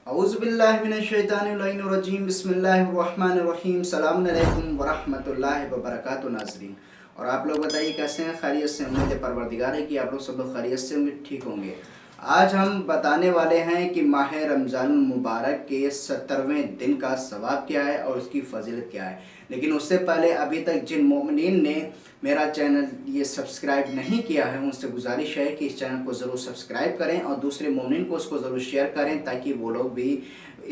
اعوذ باللہ من الشیطان الرجیم بسم اللہ الرحمن الرحیم السلام علیکم ورحمۃ اللہ وبرکاتہ ناظرین، اور آپ لوگ بتائیے کیسے ہیں؟ خیریت سے؟ امید پروردگار ہے کہ آپ لوگ سب لوگ خیریت سے ہوں گے، ٹھیک ہوں گے۔ آج ہم بتانے والے ہیں کہ ماہ رمضان المبارک کے 70ویں دن کا ثواب کیا ہے اور اس کی فضیلت کیا ہے۔ لیکن اس سے پہلے ابھی تک جن مومنین نے میرا چینل یہ سبسکرائب نہیں کیا ہے ان سے گزارش ہے کہ اس چینل کو ضرور سبسکرائب کریں اور دوسرے مومنین کو اس کو ضرور شیئر کریں تاکہ وہ لوگ بھی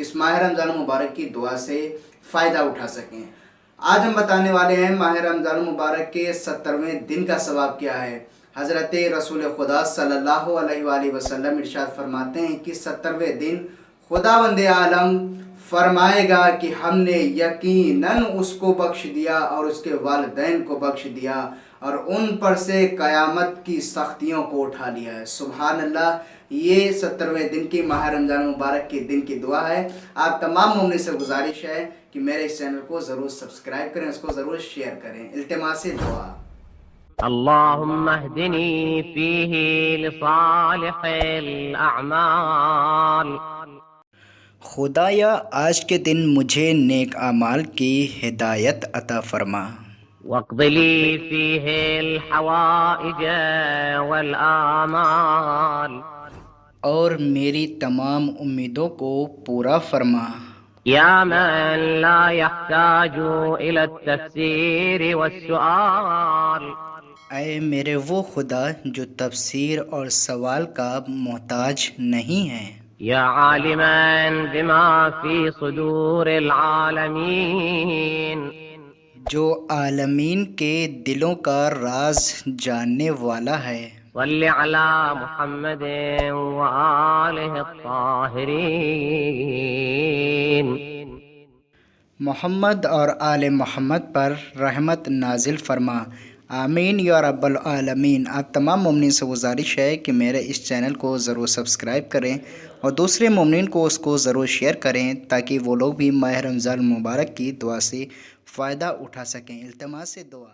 اس ماہ رمضان المبارک کی دعا سے فائدہ اٹھا سکیں۔ آج ہم بتانے والے ہیں ماہ رمضان المبارک کے 70ویں دن کا ثواب کیا ہے۔ حضرت رسول خدا صلی اللہ علیہ وآلہ وسلم ارشاد فرماتے ہیں کہ 70ویں دن خداوند عالم فرمائے گا کہ ہم نے یقیناً اس کو بخش دیا اور اس کے والدین کو بخش دیا اور ان پر سے قیامت کی سختیوں کو اٹھا لیا ہے۔ سبحان اللہ، یہ 70ویں دن کی ماہ رمضان مبارک کے دن کی دعا ہے۔ آپ تمام مومنین سے گزارش ہے کہ میرے اس چینل کو ضرور سبسکرائب کریں، اس کو ضرور شیئر کریں۔ التماس دعا۔ اللهم اهدني فيه لصالح الأعمال خدایا آج کے دن مجھے نیک اعمال کی ہدایت عطا فرما، واقض لي فيه الحوائج والآمال اور میری تمام امیدوں کو پورا فرما۔ يا من لا يحتاج إلى التفسير والسؤال اے میرے وہ خدا جو تفسیر اور سوال کا محتاج نہیں ہے۔ يا عالما بما في صدور العالمين جو عالمین کے دلوں کا راز جاننے والا ہے۔ صل على محمد وآله الطاهرين محمد اور آل محمد پر رحمت نازل فرما، آمین یا رب العالمین۔ آپ تمام مومنین سے گزارش ہے کہ میرے اس چینل کو ضرور سبسکرائب کریں اور دوسرے مومنین کو اس کو ضرور شیئر کریں تاکہ وہ لوگ بھی ماہ رمضان المبارک کی دعا سے فائدہ اٹھا سکیں۔ التماس دعا۔